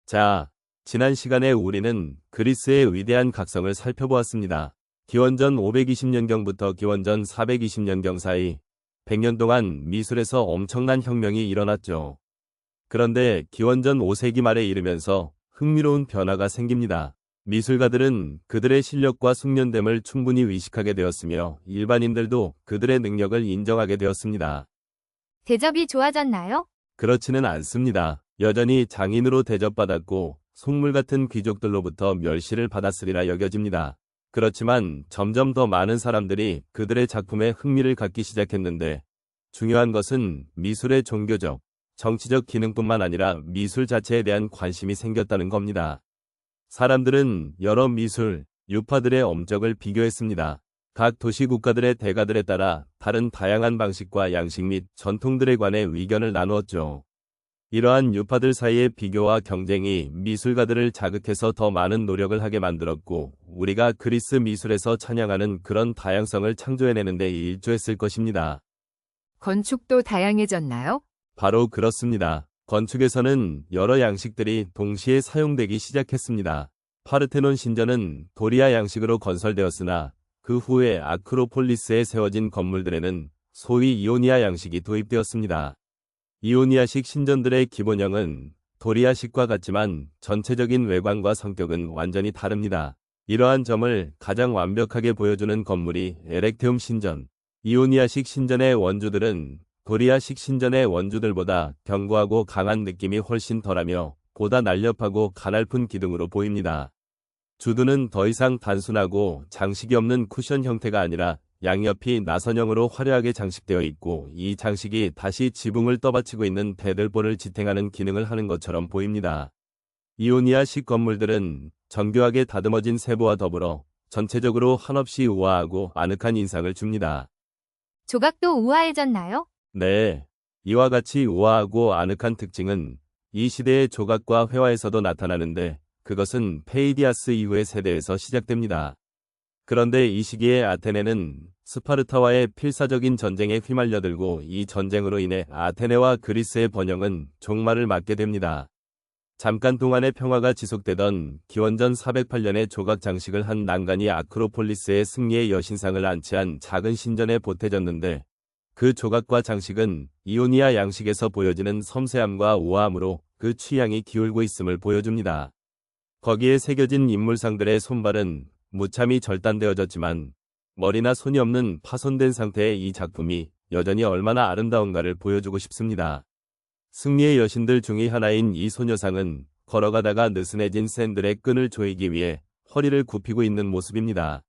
자, 지난 시간에 우리는 그리스의 위대한 각성을 살펴보았습니다. 기원전 520년경부터 기원전 420년경 사이 100년 동안 미술에서 엄청난 혁명이 일어났죠. 그런데 기원전 5세기 말에 이르면서 흥미로운 변화가 생깁니다. 미술가들은 그들의 실력과 숙련됨을 충분히 의식하게 되었으며 일반인들도 그들의 능력을 인정하게 되었습니다. 대접이 좋아졌나요? 그렇지는 않습니다. 여전히 장인으로 대접받았고 속물 같은 귀족들로부터 멸시를 받았으리라 여겨집니다. 그렇지만 점점 더 많은 사람들이 그들의 작품에 흥미를 갖기 시작했는데 중요한 것은 미술의 종교적, 정치적 기능뿐만 아니라 미술 자체에 대한 관심이 생겼다는 겁니다. 사람들은 여러 미술, 유파들의 업적을 비교했습니다. 각 도시 국가들의 대가들에 따라 다른 다양한 방식과 양식 및 전통들에 관해 의견을 나누었죠. 이러한 유파들 사이의 비교와 경쟁이 미술가들을 자극해서 더 많은 노력을 하게 만들었고 우리가 그리스 미술에서 찬양하는 그런 다양성을 창조해내는 데 일조했을 것입니다. 건축도 다양해졌나요? 바로 그렇습니다. 건축에서는 여러 양식들이 동시에 사용되기 시작했습니다. 파르테논 신전은 도리아 양식으로 건설되었으나 그 후에 아크로폴리스에 세워진 건물들에는 소위 이오니아 양식이 도입되었습니다. 이오니아식 신전들의 기본형은 도리아식과 같지만 전체적인 외관과 성격은 완전히 다릅니다. 이러한 점을 가장 완벽하게 보여주는 건물이 에렉테움 신전. 이오니아식 신전의 원주들은 도리아식 신전의 원주들보다 견고하고 강한 느낌이 훨씬 덜하며 보다 날렵하고 가냘픈 기둥으로 보입니다. 주두는 더 이상 단순하고 장식이 없는 쿠션 형태가 아니라 양옆이 나선형으로 화려하게 장식되어 있고 이 장식이 다시 지붕을 떠받치고 있는 배들볼을 지탱하는 기능을 하는 것처럼 보입니다. 이오니아식 건물들은 정교하게 다듬어진 세부와 더불어 전체적으로 한없이 우아하고 아늑한 인상을 줍니다. 조각도 우아해졌나요? 네, 이와 같이 우아하고 아늑한 특징은 이 시대의 조각과 회화에서도 나타나는데 그것은 페이디아스 이후의 세대에서 시작됩니다. 그런데 이 시기에 아테네는 스파르타와의 필사적인 전쟁에 휘말려들고 이 전쟁으로 인해 아테네와 그리스의 번영은 종말을 맞게 됩니다. 잠깐 동안의 평화가 지속되던 기원전 408년에 조각 장식을 한 난간이 아크로폴리스의 승리의 여신상을 안치한 작은 신전에 보태졌는데 그 조각과 장식은 이오니아 양식에서 보여지는 섬세함과 우아함으로 그 취향이 기울고 있음을 보여줍니다. 거기에 새겨진 인물상들의 손발은 무참히 절단되어졌지만 머리나 손이 없는 파손된 상태의 이 작품이 여전히 얼마나 아름다운가를 보여주고 싶습니다. 승리의 여신들 중의 하나인 이 소녀상은 걸어가다가 느슨해진 샌들의 끈을 조이기 위해 허리를 굽히고 있는 모습입니다.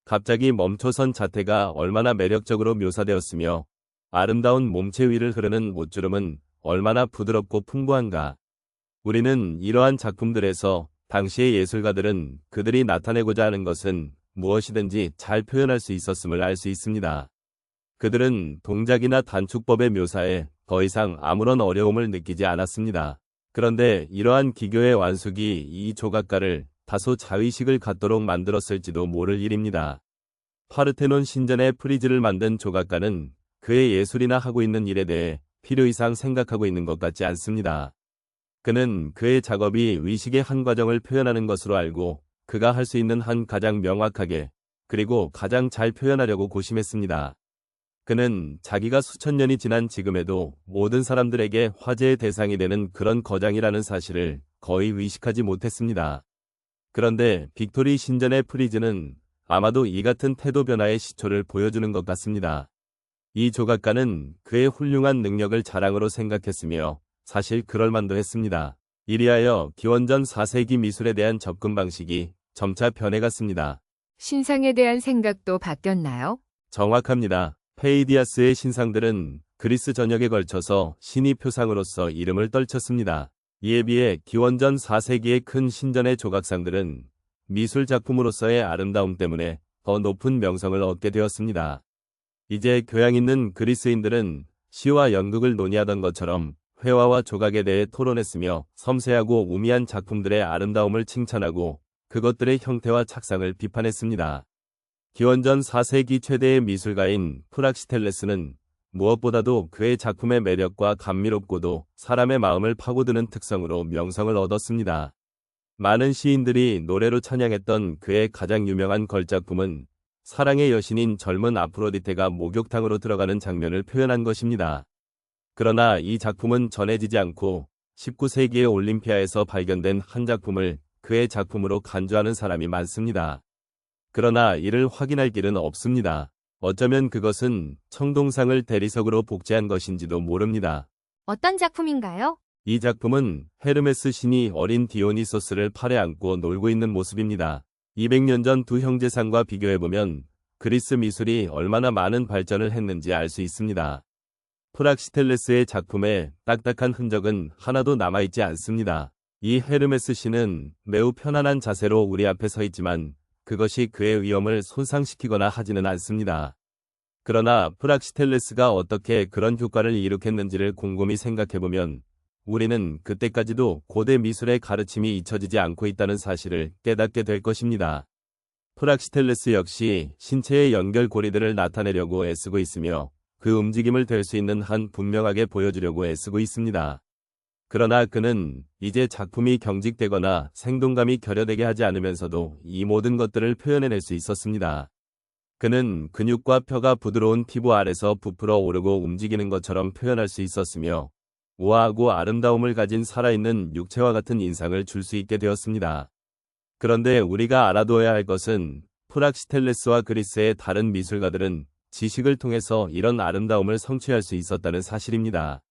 갑자기 멈춰선 자태가 얼마나 매력적으로 묘사되었으며 아름다운 몸체 위를 흐르는 옷주름은 얼마나 부드럽고 풍부한가. 우리는 이러한 작품들에서 당시의 예술가들은 그들이 나타내고자 하는 것은 무엇이든지 잘 표현할 수 있었음을 알 수 있습니다. 그들은 동작이나 단축법의 묘사에 더 이상 아무런 어려움을 느끼지 않았습니다. 그런데 이러한 기교의 완숙이 이 조각가를 다소 자의식을 갖도록 만들었을지도 모를 일입니다. 파르테논 신전의 프리즈를 만든 조각가는 그의 예술이나 하고 있는 일에 대해 필요 이상 생각하고 있는 것 같지 않습니다. 그는 그의 작업이 의식의 한 과정을 표현하는 것으로 알고 그가 할 수 있는 한 가장 명확하게 그리고 가장 잘 표현하려고 고심했습니다. 그는 자기가 수천 년이 지난 지금에도 모든 사람들에게 화제의 대상이 되는 그런 거장이라는 사실을 거의 의식하지 못했습니다. 그런데 빅토리 신전의 프리즈는 아마도 이 같은 태도 변화의 시초를 보여주는 것 같습니다. 이 조각가는 그의 훌륭한 능력을 자랑으로 생각했으며 사실 그럴만도 했습니다. 이리하여 기원전 4세기 미술에 대한 접근 방식이 점차 변해갔습니다. 신상에 대한 생각도 바뀌었나요? 정확합니다. 페이디아스의 신상들은 그리스 전역에 걸쳐서 신의 표상으로서 이름을 떨쳤습니다. 이에 비해 기원전 4세기의 큰 신전의 조각상들은 미술 작품으로서의 아름다움 때문에 더 높은 명성을 얻게 되었습니다. 이제 교양 있는 그리스인들은 시와 연극을 논의하던 것처럼 회화와 조각에 대해 토론했으며 섬세하고 우미한 작품들의 아름다움을 칭찬하고 그것들의 형태와 착상을 비판했습니다. 기원전 4세기 최대의 미술가인 프락시텔레스는 무엇보다도 그의 작품의 매력과 감미롭고도 사람의 마음을 파고드는 특성으로 명성을 얻었습니다. 많은 시인들이 노래로 찬양했던 그의 가장 유명한 걸작품은 사랑의 여신인 젊은 아프로디테가 목욕탕으로 들어가는 장면을 표현한 것입니다. 그러나 이 작품은 전해지지 않고 19세기의 올림피아에서 발견된 한 작품을 그의 작품으로 간주하는 사람이 많습니다. 그러나 이를 확인할 길은 없습니다. 어쩌면 그것은 청동상을 대리석으로 복제한 것인지도 모릅니다. 어떤 작품인가요? 이 작품은 헤르메스 신이 어린 디오니소스를 팔에 안고 놀고 있는 모습입니다. 200년 전 두 형제상과 비교해보면 그리스 미술이 얼마나 많은 발전을 했는지 알 수 있습니다. 프락시텔레스의 작품에 딱딱한 흔적은 하나도 남아있지 않습니다. 이 헤르메스 신은 매우 편안한 자세로 우리 앞에 서 있지만 그것이 그의 위엄을 손상시키거나 하지는 않습니다. 그러나 프락시텔레스가 어떻게 그런 효과를 일으켰는지를 곰곰이 생각해보면 우리는 그때까지도 고대 미술의 가르침이 잊혀지지 않고 있다는 사실을 깨닫게 될 것입니다. 프락시텔레스 역시 신체의 연결고리들을 나타내려고 애쓰고 있으며 그 움직임을 될 수 있는 한 분명하게 보여주려고 애쓰고 있습니다. 그러나 그는 이제 작품이 경직되거나 생동감이 결여되게 하지 않으면서도 이 모든 것들을 표현해낼 수 있었습니다. 그는 근육과 뼈가 부드러운 피부 아래서 부풀어 오르고 움직이는 것처럼 표현할 수 있었으며 우아하고 아름다움을 가진 살아있는 육체와 같은 인상을 줄 수 있게 되었습니다. 그런데 우리가 알아둬야 할 것은 프락시텔레스와 그리스의 다른 미술가들은 지식을 통해서 이런 아름다움을 성취할 수 있었다는 사실입니다.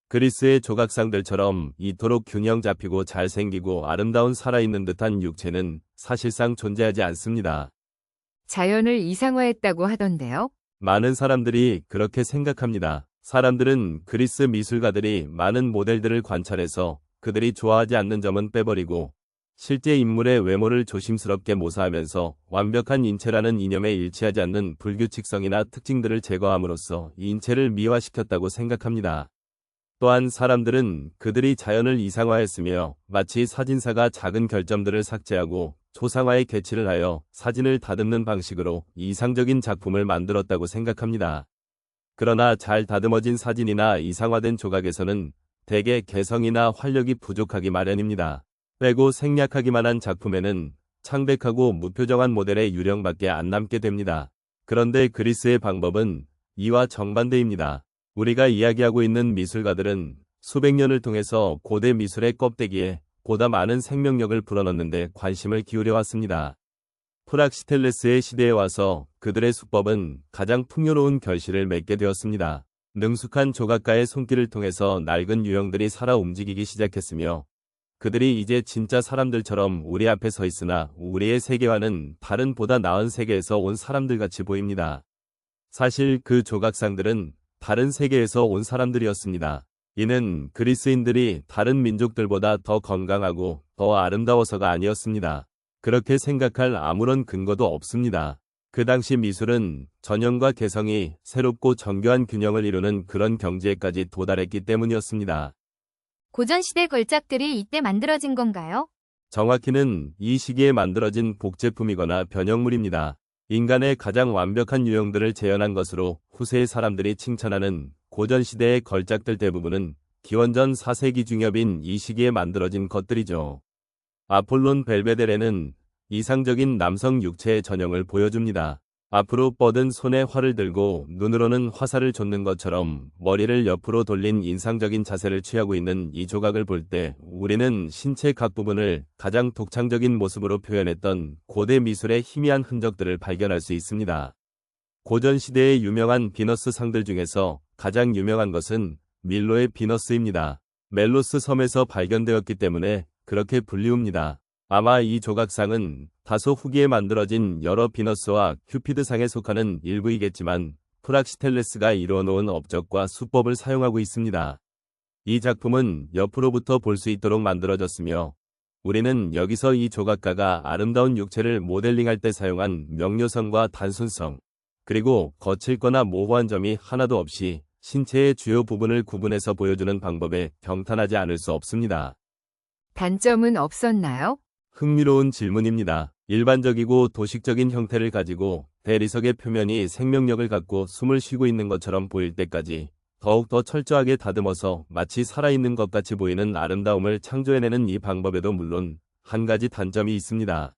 그리스의 조각상들처럼 이토록 균형 잡히고 잘생기고 아름다운 살아있는 듯한 육체는 사실상 존재하지 않습니다. 자연을 이상화했다고 하던데요. 많은 사람들이 그렇게 생각합니다. 사람들은 그리스 미술가들이 많은 모델들을 관찰해서 그들이 좋아하지 않는 점은 빼버리고 실제 인물의 외모를 조심스럽게 모사하면서 완벽한 인체라는 이념에 일치하지 않는 불규칙성이나 특징들을 제거함으로써 인체를 미화시켰다고 생각합니다. 또한 사람들은 그들이 자연을 이상화했으며 마치 사진사가 작은 결점들을 삭제하고 초상화에 개치를 하여 사진을 다듬는 방식으로 이상적인 작품을 만들었다고 생각합니다. 그러나 잘 다듬어진 사진이나 이상화된 조각에서는 대개 개성이나 활력이 부족하기 마련입니다. 빼고 생략하기만 한 작품에는 창백하고 무표정한 모델의 유령밖에 안 남게 됩니다. 그런데 그리스의 방법은 이와 정반대입니다. 우리가 이야기하고 있는 미술가들은 수백 년을 통해서 고대 미술의 껍데기에 보다 많은 생명력을 불어넣는데 관심을 기울여 왔습니다. 프락시텔레스의 시대에 와서 그들의 수법은 가장 풍요로운 결실을 맺게 되었습니다. 능숙한 조각가의 손길을 통해서 낡은 유형들이 살아 움직이기 시작했으며 그들이 이제 진짜 사람들처럼 우리 앞에 서 있으나 우리의 세계와는 다른 보다 나은 세계에서 온 사람들같이 보입니다. 사실 그 조각상들은 다른 세계에서 온 사람들이었습니다. 이는 그리스인들이 다른 민족들보다 더 건강하고 더 아름다워서가 아니었습니다. 그렇게 생각할 아무런 근거도 없습니다. 그 당시 미술은 전형과 개성이 새롭고 정교한 균형을 이루는 그런 경지에까지 도달했기 때문이었습니다. 고전시대 걸작들이 이때 만들어진 건가요? 정확히는 이 시기에 만들어진 복제품이거나 변형물입니다. 인간의 가장 완벽한 유형들을 재현한 것으로 후세의 사람들이 칭찬하는 고전시대의 걸작들 대부분은 기원전 4세기 중엽인 이 시기에 만들어진 것들이죠. 아폴론 벨베데레는 이상적인 남성 육체의 전형을 보여줍니다. 앞으로 뻗은 손에 활을 들고 눈으로는 화살을 좇는 것처럼 머리를 옆으로 돌린 인상적인 자세를 취하고 있는 이 조각을 볼 때 우리는 신체 각 부분을 가장 독창적인 모습으로 표현했던 고대 미술의 희미한 흔적들을 발견할 수 있습니다. 고전시대의 유명한 비너스 상들 중에서 가장 유명한 것은 밀로의 비너스입니다. 멜로스 섬에서 발견되었기 때문에 그렇게 불리웁니다. 아마 이 조각상은 다소 후기에 만들어진 여러 비너스와 큐피드상에 속하는 일부이겠지만 프락시텔레스가 이루어놓은 업적과 수법을 사용하고 있습니다. 이 작품은 옆으로부터 볼 수 있도록 만들어졌으며 우리는 여기서 이 조각가가 아름다운 육체를 모델링할 때 사용한 명료성과 단순성, 그리고 거칠거나 모호한 점이 하나도 없이 신체의 주요 부분을 구분해서 보여주는 방법에 경탄하지 않을 수 없습니다. 단점은 없었나요? 흥미로운 질문입니다. 일반적이고 도식적인 형태를 가지고 대리석의 표면이 생명력을 갖고 숨을 쉬고 있는 것처럼 보일 때까지 더욱 더 철저하게 다듬어서 마치 살아있는 것 같이 보이는 아름다움을 창조해내는 이 방법에도 물론 한 가지 단점이 있습니다.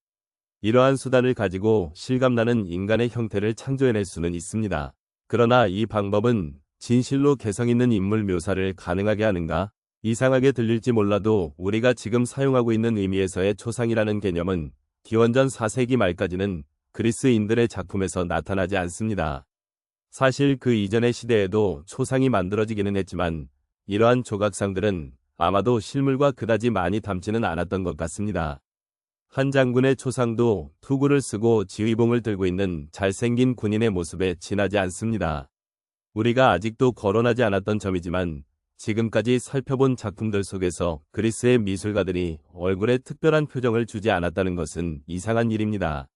이러한 수단을 가지고 실감나는 인간의 형태를 창조해낼 수는 있습니다. 그러나 이 방법은 진실로 개성있는 인물 묘사를 가능하게 하는가? 이상하게 들릴지 몰라도 우리가 지금 사용하고 있는 의미에서의 초상이라는 개념은 기원전 4세기 말까지는 그리스인들의 작품에서 나타나지 않습니다. 사실 그 이전의 시대에도 초상이 만들어지기는 했지만 이러한 조각상들은 아마도 실물과 그다지 많이 닮지는 않았던 것 같습니다. 한 장군의 초상도 투구를 쓰고 지휘봉을 들고 있는 잘생긴 군인의 모습에 지나지 않습니다. 우리가 아직도 거론하지 않았던 점이지만 지금까지 살펴본 작품들 속에서 그리스의 미술가들이 얼굴에 특별한 표정을 주지 않았다는 것은 이상한 일입니다.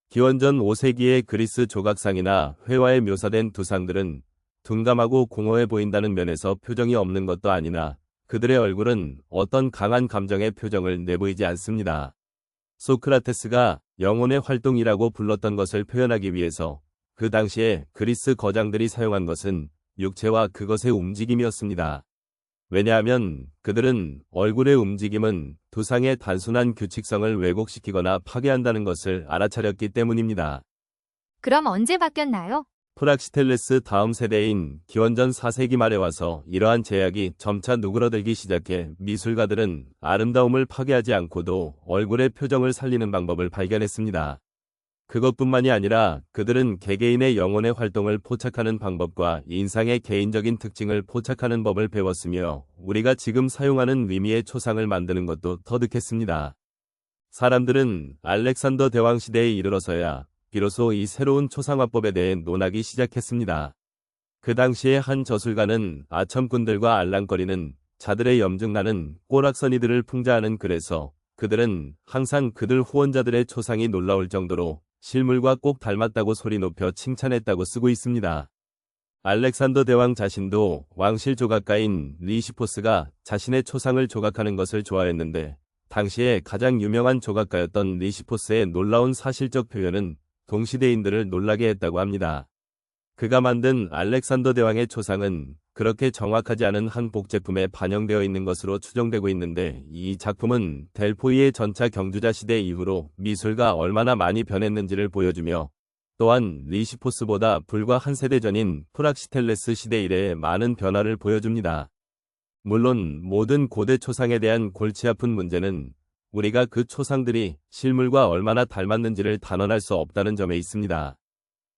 기원전 5세기의 그리스 조각상이나 회화에 묘사된 두상들은 둔감하고 공허해 보인다는 면에서 표정이 없는 것도 아니나 그들의 얼굴은 어떤 강한 감정의 표정을 내보이지 않습니다. 소크라테스가 영혼의 활동이라고 불렀던 것을 표현하기 위해서 그 당시에 그리스 거장들이 사용한 것은 육체와 그것의 움직임이었습니다. 왜냐하면 그들은 얼굴의 움직임은 두상의 단순한 규칙성을 왜곡시키거나 파괴한다는 것을 알아차렸기 때문입니다. 그럼 언제 바뀌었나요? 프락시텔레스 다음 세대인 기원전 4세기 말에 와서 이러한 제약이 점차 누그러들기 시작해 미술가들은 아름다움을 파괴하지 않고도 얼굴의 표정을 살리는 방법을 발견했습니다. 그것뿐만이 아니라 그들은 개개인의 영혼의 활동을 포착하는 방법과 인상의 개인적인 특징을 포착하는 법을 배웠으며 우리가 지금 사용하는 의미의 초상을 만드는 것도 터득했습니다. 사람들은 알렉산더 대왕 시대에 이르러서야 비로소 이 새로운 초상화법에 대해 논하기 시작했습니다. 그 당시에 한 저술가는 아첨꾼들과 알랑거리는 자들의 염증나는 꼬락서니들을 풍자하는 글에서 그들은 항상 그들 후원자들의 초상이 놀라울 정도로 실물과 꼭 닮았다고 소리 높여 칭찬했다고 쓰고 있습니다. 알렉산더 대왕 자신도 왕실 조각가인 리시포스가 자신의 초상을 조각하는 것을 좋아했는데 당시에 가장 유명한 조각가였던 리시포스의 놀라운 사실적 표현은 동시대인들을 놀라게 했다고 합니다. 그가 만든 알렉산더 대왕의 초상은 그렇게 정확하지 않은 한 복제품에 반영되어 있는 것으로 추정되고 있는데 이 작품은 델포이의 전차 경주자 시대 이후로 미술가 얼마나 많이 변했는지를 보여주며 또한 리시포스보다 불과 한 세대 전인 프락시텔레스 시대 이래의 많은 변화를 보여줍니다. 물론 모든 고대 초상에 대한 골치 아픈 문제는 우리가 그 초상들이 실물과 얼마나 닮았는지를 단언할 수 없다는 점에 있습니다.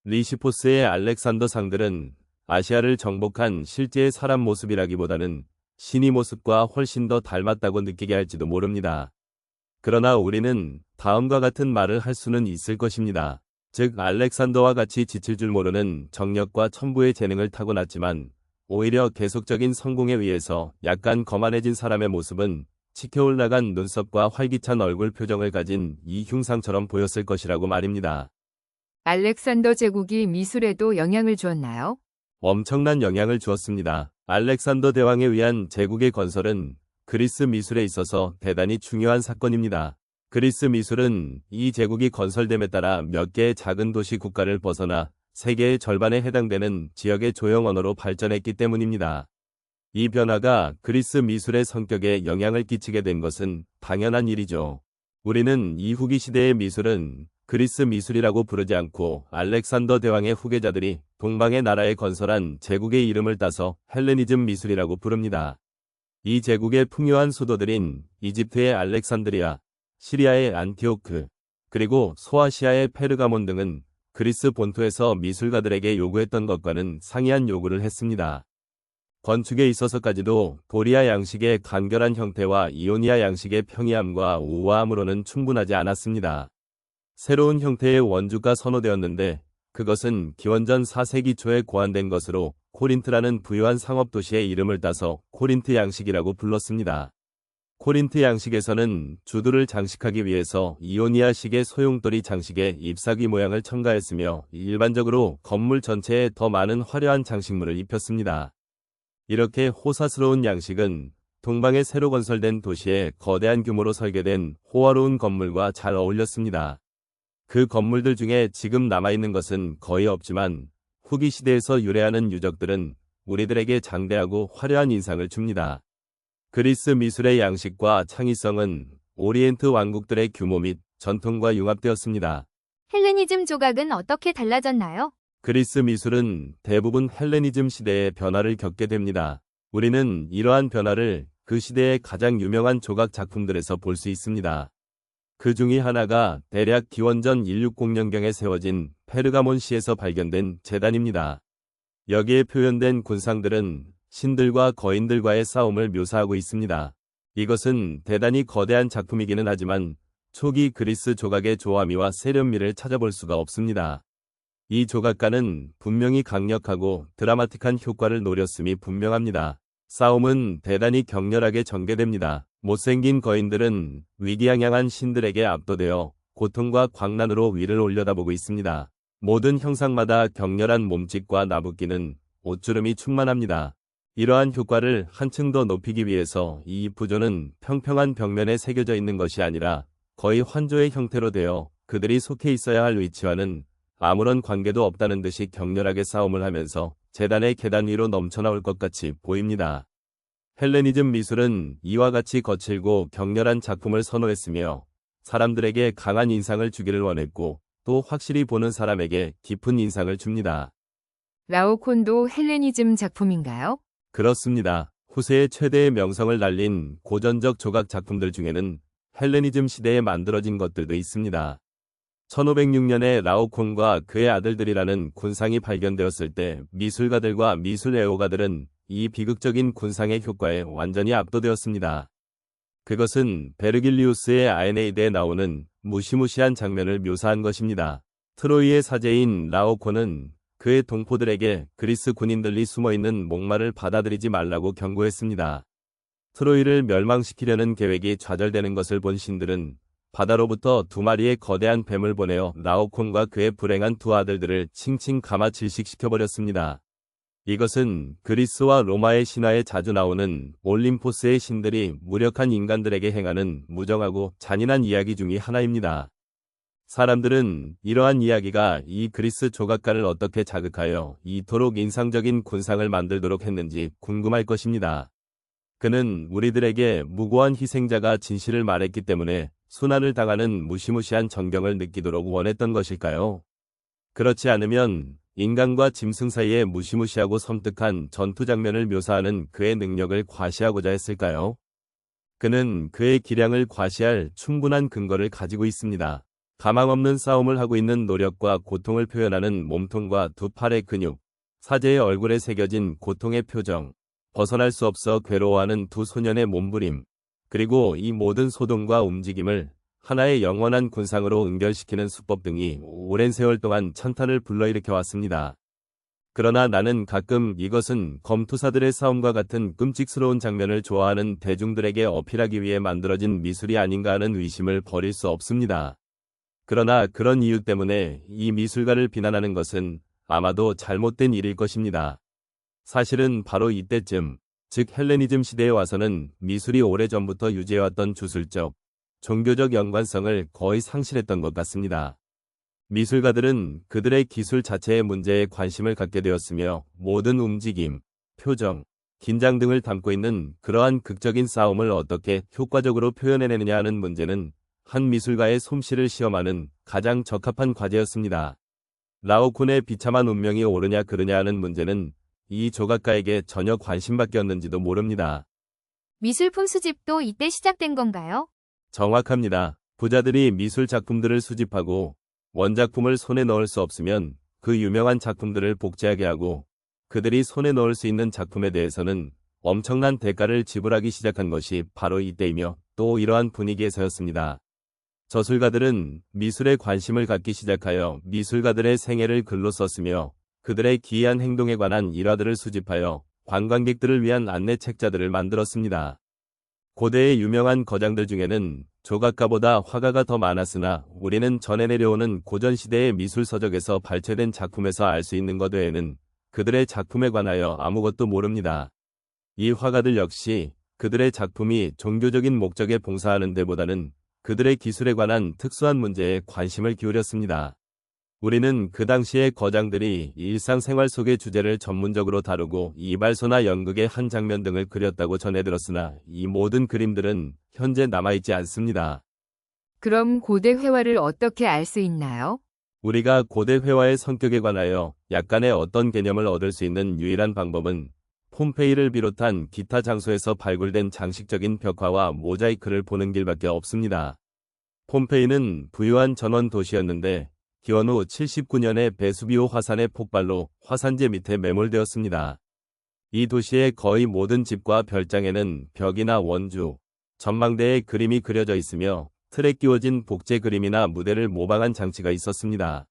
리시포스의 알렉산더 상들은 아시아를 정복한 실제의 사람 모습이라기보다는 신의 모습과 훨씬 더 닮았다고 느끼게 할지도 모릅니다. 그러나 우리는 다음과 같은 말을 할 수는 있을 것입니다. 즉 알렉산더와 같이 지칠 줄 모르는 정력과 첨부의 재능을 타고났지만 오히려 계속적인 성공에 의해서 약간 거만해진 사람의 모습은 치켜올라간 눈썹과 활기찬 얼굴 표정을 가진 이흉상처럼 보였을 것이라고 말입니다. 알렉산더 제국이 미술에도 영향을 주었나요? 엄청난 영향을 주었습니다. 알렉산더 대왕에 의한 제국의 건설은 그리스 미술에 있어서 대단히 중요한 사건입니다. 그리스 미술은 이 제국이 건설됨에 따라 몇 개의 작은 도시 국가를 벗어나 세계의 절반에 해당되는 지역의 조형 언어로 발전했기 때문입니다. 이 변화가 그리스 미술의 성격에 영향을 끼치게 된 것은 당연한 일이죠. 우리는 이 후기 시대의 미술은 그리스 미술이라고 부르지 않고 알렉산더 대왕의 후계자들이 동방의 나라에 건설한 제국의 이름을 따서 헬레니즘 미술이라고 부릅니다. 이 제국의 풍요한 수도들인 이집트의 알렉산드리아, 시리아의 안티오크, 그리고 소아시아의 페르가몬 등은 그리스 본토에서 미술가들에게 요구했던 것과는 상이한 요구를 했습니다. 건축에 있어서까지도 도리아 양식의 간결한 형태와 이오니아 양식의 평이함과 우아함으로는 충분하지 않았습니다. 새로운 형태의 원주가 선호되었는데 그것은 기원전 4세기 초에 고안된 것으로 코린트라는 부유한 상업도시의 이름을 따서 코린트 양식이라고 불렀습니다. 코린트 양식에서는 주두를 장식하기 위해서 이오니아식의 소용돌이 장식에 잎사귀 모양을 첨가했으며 일반적으로 건물 전체에 더 많은 화려한 장식물을 입혔습니다. 이렇게 호사스러운 양식은 동방에 새로 건설된 도시에 거대한 규모로 설계된 호화로운 건물과 잘 어울렸습니다. 그 건물들 중에 지금 남아있는 것은 거의 없지만 후기 시대에서 유래하는 유적들은 우리들에게 장대하고 화려한 인상을 줍니다. 그리스 미술의 양식과 창의성은 오리엔트 왕국들의 규모 및 전통과 융합되었습니다. 헬레니즘 조각은 어떻게 달라졌나요? 그리스 미술은 대부분 헬레니즘 시대의 변화를 겪게 됩니다. 우리는 이러한 변화를 그 시대의 가장 유명한 조각 작품들에서 볼 수 있습니다. 그 중의 하나가 대략 기원전 160년경에 세워진 페르가몬시에서 발견된 제단입니다. 여기에 표현된 군상들은 신들과 거인들과의 싸움을 묘사하고 있습니다. 이것은 대단히 거대한 작품이기는 하지만 초기 그리스 조각의 조화미와 세련미를 찾아볼 수가 없습니다. 이 조각가는 분명히 강력하고 드라마틱한 효과를 노렸음이 분명합니다. 싸움은 대단히 격렬하게 전개됩니다. 못생긴 거인들은 위기양양한 신들에게 압도되어 고통과 광란으로 위를 올려다보고 있습니다. 모든 형상마다 격렬한 몸짓과 나붓기는 옷주름이 충만합니다. 이러한 효과를 한층 더 높이기 위해서 이 부조는 평평한 벽면에 새겨져 있는 것이 아니라 거의 환조의 형태로 되어 그들이 속해 있어야 할 위치와는 아무런 관계도 없다는 듯이 격렬하게 싸움을 하면서 제단의 계단 위로 넘쳐나올 것 같이 보입니다. 헬레니즘 미술은 이와 같이 거칠고 격렬한 작품을 선호했으며 사람들에게 강한 인상을 주기를 원했고 또 확실히 보는 사람에게 깊은 인상을 줍니다. 라오콘도 헬레니즘 작품인가요? 그렇습니다. 후세의 최대의 명성을 날린 고전적 조각 작품들 중에는 헬레니즘 시대에 만들어진 것들도 있습니다. 1506년에 라오콘과 그의 아들들이라는 군상이 발견되었을 때 미술가들과 미술 애호가들은 이 비극적인 군상의 효과에 완전히 압도되었습니다. 그것은 베르길리우스의 아에네이드에 나오는 무시무시한 장면을 묘사한 것입니다. 트로이의 사제인 라오콘은 그의 동포들에게 그리스 군인들이 숨어있는 목마를 받아들이지 말라고 경고했습니다. 트로이를 멸망시키려는 계획이 좌절되는 것을 본 신들은 바다로부터 2마리의 거대한 뱀을 보내어 라오콘과 그의 불행한 2 아들들을 칭칭 감아 질식시켜버렸습니다. 이것은 그리스와 로마의 신화에 자주 나오는 올림포스의 신들이 무력한 인간들에게 행하는 무정하고 잔인한 이야기 중의 하나입니다. 사람들은 이러한 이야기가 이 그리스 조각가를 어떻게 자극하여 이토록 인상적인 군상을 만들도록 했는지 궁금할 것입니다. 그는 우리들에게 무고한 희생자가 진실을 말했기 때문에 순환을 당하는 무시무시한 전경을 느끼도록 원했던 것일까요? 그렇지 않으면 인간과 짐승 사이의 무시무시하고 섬뜩한 전투 장면을 묘사하는 그의 능력을 과시하고자 했을까요? 그는 그의 기량을 과시할 충분한 근거를 가지고 있습니다. 가망없는 싸움을 하고 있는 노력과 고통을 표현하는 몸통과 2 팔의 근육, 사제의 얼굴에 새겨진 고통의 표정, 벗어날 수 없어 괴로워하는 2 소년의 몸부림, 그리고 이 모든 소동과 움직임을 하나의 영원한 군상으로 연결시키는 수법 등이 오랜 세월 동안 찬탄을 불러일으켜왔습니다. 그러나 나는 가끔 이것은 검투사들의 싸움과 같은 끔찍스러운 장면을 좋아하는 대중들에게 어필하기 위해 만들어진 미술이 아닌가 하는 의심을 버릴 수 없습니다. 그러나 그런 이유 때문에 이 미술가를 비난하는 것은 아마도 잘못된 일일 것입니다. 사실은 바로 이때쯤, 즉 헬레니즘 시대에 와서는 미술이 오래전부터 유지해왔던 주술적, 종교적 연관성을 거의 상실했던 것 같습니다. 미술가들은 그들의 기술 자체의 문제에 관심을 갖게 되었으며 모든 움직임, 표정, 긴장 등을 담고 있는 그러한 극적인 싸움을 어떻게 효과적으로 표현해내느냐 하는 문제는 한 미술가의 솜씨를 시험하는 가장 적합한 과제였습니다. 라오콘의 비참한 운명이 옳으냐 그르냐 하는 문제는 이 조각가에게 전혀 관심밖에 없는지도 모릅니다. 미술품 수집도 이때 시작된 건가요? 정확합니다. 부자들이 미술 작품들을 수집하고 원작품을 손에 넣을 수 없으면 그 유명한 작품들을 복제하게 하고 그들이 손에 넣을 수 있는 작품에 대해서는 엄청난 대가를 지불하기 시작한 것이 바로 이때이며 또 이러한 분위기에서였습니다. 저술가들은 미술에 관심을 갖기 시작하여 미술가들의 생애를 글로 썼으며 그들의 기이한 행동에 관한 일화들을 수집하여 관광객들을 위한 안내 책자들을 만들었습니다. 고대의 유명한 거장들 중에는 조각가보다 화가가 더 많았으나 우리는 전해 내려오는 고전시대의 미술서적에서 발췌된 작품에서 알 수 있는 것 외에는 그들의 작품에 관하여 아무것도 모릅니다. 이 화가들 역시 그들의 작품이 종교적인 목적에 봉사하는 데보다는 그들의 기술에 관한 특수한 문제에 관심을 기울였습니다. 우리는 그 당시의 거장들이 일상생활 속의 주제를 전문적으로 다루고 이발소나 연극의 한 장면 등을 그렸다고 전해 들었으나 이 모든 그림들은 현재 남아있지 않습니다. 그럼 고대 회화를 어떻게 알 수 있나요? 우리가 고대 회화의 성격에 관하여 약간의 어떤 개념을 얻을 수 있는 유일한 방법은 폼페이를 비롯한 기타 장소에서 발굴된 장식적인 벽화와 모자이크를 보는 길밖에 없습니다. 폼페이는 부유한 전원 도시였는데 기원 후 79년에 베수비오 화산의 폭발로 화산재 밑에 매몰되었습니다. 이 도시의 거의 모든 집과 별장에는 벽이나 원주, 전망대에 그림이 그려져 있으며 틀에 끼워진 복제 그림이나 무대를 모방한 장치가 있었습니다.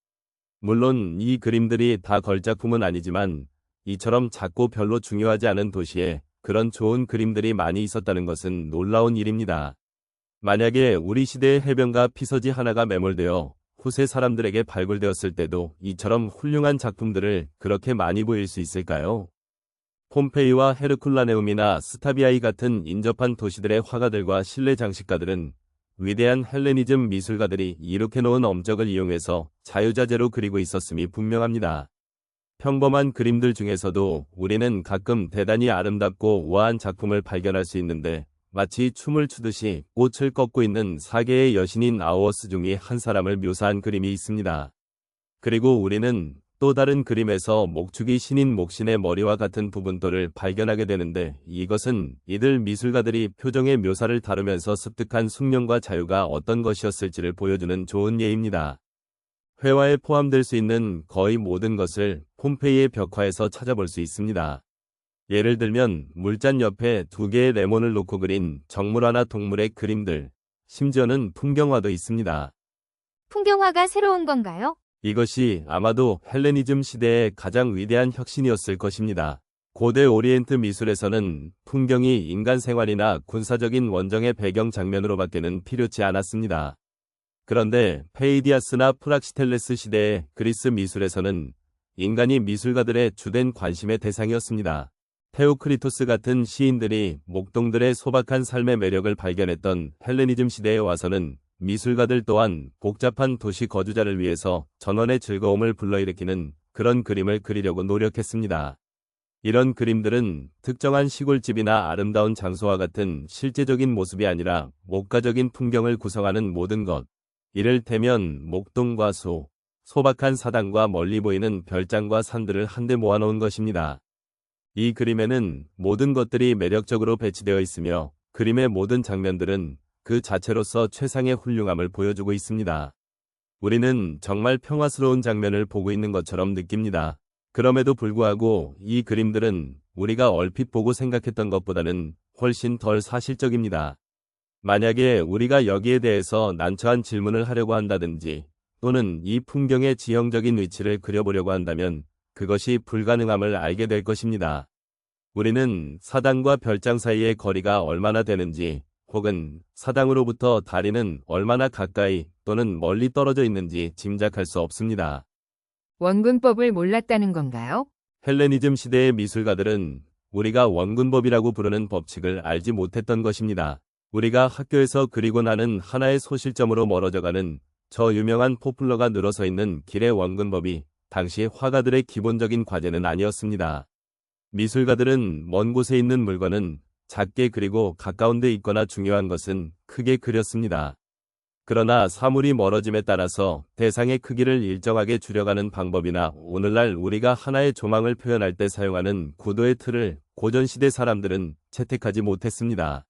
물론 이 그림들이 다 걸작품은 아니지만 이처럼 작고 별로 중요하지 않은 도시에 그런 좋은 그림들이 많이 있었다는 것은 놀라운 일입니다. 만약에 우리 시대의 해변가 피서지 하나가 매몰되어 후세 사람들에게 발굴되었을 때도 이처럼 훌륭한 작품들을 그렇게 많이 보일 수 있을까요? 폼페이와 헤르쿨라네움이나 스타비아이 같은 인접한 도시들의 화가들과 실내 장식가들은 위대한 헬레니즘 미술가들이 이룩해 놓은 엄적을 이용해서 자유자재로 그리고 있었음이 분명합니다. 평범한 그림들 중에서도 우리는 가끔 대단히 아름답고 우아한 작품을 발견할 수 있는데 마치 춤을 추듯이 꽃을 꺾고 있는 사계의 여신인 아우어스 중의 한 사람을 묘사한 그림이 있습니다. 그리고 우리는 또 다른 그림에서 목축이 신인 목신의 머리와 같은 부분돌을 발견하게 되는데 이것은 이들 미술가들이 표정의 묘사를 다루면서 습득한 숙련과 자유가 어떤 것이었을지를 보여주는 좋은 예입니다. 회화에 포함될 수 있는 거의 모든 것을 폼페이의 벽화에서 찾아볼 수 있습니다. 예를 들면 물잔 옆에 두 개의 레몬을 놓고 그린 정물화나 동물의 그림들, 심지어는 풍경화도 있습니다. 풍경화가 새로운 건가요? 이것이 아마도 헬레니즘 시대의 가장 위대한 혁신이었을 것입니다. 고대 오리엔트 미술에서는 풍경이 인간 생활이나 군사적인 원정의 배경 장면으로밖에는 필요치 않았습니다. 그런데 페이디아스나 프락시텔레스 시대의 그리스 미술에서는 인간이 미술가들의 주된 관심의 대상이었습니다. 테오크리토스 같은 시인들이 목동들의 소박한 삶의 매력을 발견했던 헬레니즘 시대에 와서는 미술가들 또한 복잡한 도시 거주자를 위해서 전원의 즐거움을 불러일으키는 그런 그림을 그리려고 노력했습니다. 이런 그림들은 특정한 시골집이나 아름다운 장소와 같은 실제적인 모습이 아니라 목가적인 풍경을 구성하는 모든 것, 이를테면 목동과 소박한 사당과 멀리 보이는 별장과 산들을 한데 모아놓은 것입니다. 이 그림에는 모든 것들이 매력적으로 배치되어 있으며 그림의 모든 장면들은 그 자체로서 최상의 훌륭함을 보여주고 있습니다. 우리는 정말 평화스러운 장면을 보고 있는 것처럼 느낍니다. 그럼에도 불구하고 이 그림들은 우리가 얼핏 보고 생각했던 것보다는 훨씬 덜 사실적입니다. 만약에 우리가 여기에 대해서 난처한 질문을 하려고 한다든지 또는 이 풍경의 지형적인 위치를 그려보려고 한다면 그것이 불가능함을 알게 될 것입니다. 우리는 사당과 별장 사이의 거리가 얼마나 되는지 혹은 사당으로부터 다리는 얼마나 가까이 또는 멀리 떨어져 있는지 짐작할 수 없습니다. 원근법을 몰랐다는 건가요? 헬레니즘 시대의 미술가들은 우리가 원근법이라고 부르는 법칙을 알지 못했던 것입니다. 우리가 학교에서 그리고 나는 하나의 소실점으로 멀어져가는 저 유명한 포플러가 늘어서 있는 길의 원근법이 당시 화가들의 기본적인 과제는 아니었습니다. 미술가들은 먼 곳에 있는 물건은 작게 그리고 가까운 데 있거나 중요한 것은 크게 그렸습니다. 그러나 사물이 멀어짐에 따라서 대상의 크기를 일정하게 줄여가는 방법이나 오늘날 우리가 하나의 조망을 표현할 때 사용하는 구도의 틀을 고전시대 사람들은 채택하지 못했습니다.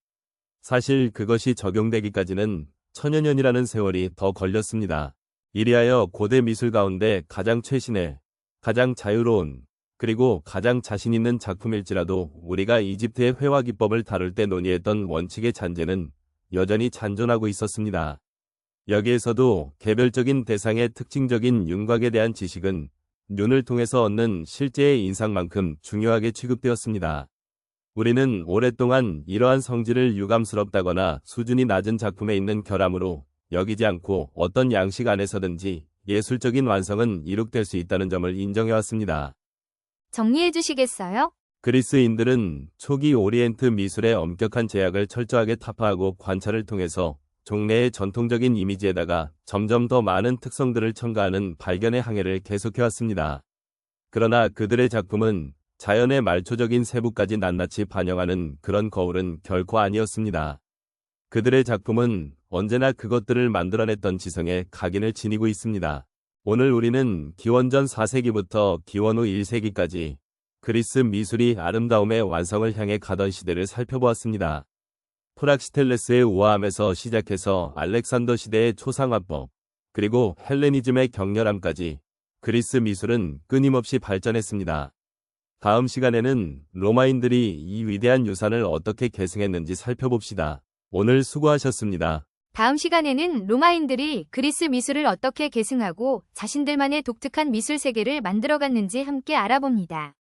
사실 그것이 적용되기까지는 천여 년이라는 세월이 더 걸렸습니다. 이리하여 고대 미술 가운데 가장 최신의, 가장 자유로운, 그리고 가장 자신 있는 작품일지라도 우리가 이집트의 회화 기법을 다룰 때 논의했던 원칙의 잔재는 여전히 잔존하고 있었습니다. 여기에서도 개별적인 대상의 특징적인 윤곽에 대한 지식은 눈을 통해서 얻는 실제의 인상만큼 중요하게 취급되었습니다. 우리는 오랫동안 이러한 성질을 유감스럽다거나 수준이 낮은 작품에 있는 결함으로 여기지 않고 어떤 양식 안에서든지 예술적인 완성은 이룩될 수 있다는 점을 인정해왔습니다. 정리해 주시겠어요? 그리스인들은 초기 오리엔트 미술의 엄격한 제약을 철저하게 타파하고 관찰을 통해서 종래의 전통적인 이미지에다가 점점 더 많은 특성들을 첨가하는 발견의 항해를 계속해왔습니다. 그러나 그들의 작품은 자연의 말초적인 세부까지 낱낱이 반영하는 그런 거울은 결코 아니었습니다. 그들의 작품은 언제나 그것들을 만들어냈던 지성에 각인을 지니고 있습니다. 오늘 우리는 기원전 4세기부터 기원 후 1세기까지 그리스 미술이 아름다움의 완성을 향해 가던 시대를 살펴보았습니다. 프락시텔레스의 우아함에서 시작해서 알렉산더 시대의 초상화법, 그리고 헬레니즘의 격렬함까지 그리스 미술은 끊임없이 발전했습니다. 다음 시간에는 로마인들이 이 위대한 유산을 어떻게 계승했는지 살펴봅시다. 오늘 수고하셨습니다. 다음 시간에는 로마인들이 그리스 미술을 어떻게 계승하고 자신들만의 독특한 미술 세계를 만들어갔는지 함께 알아봅니다.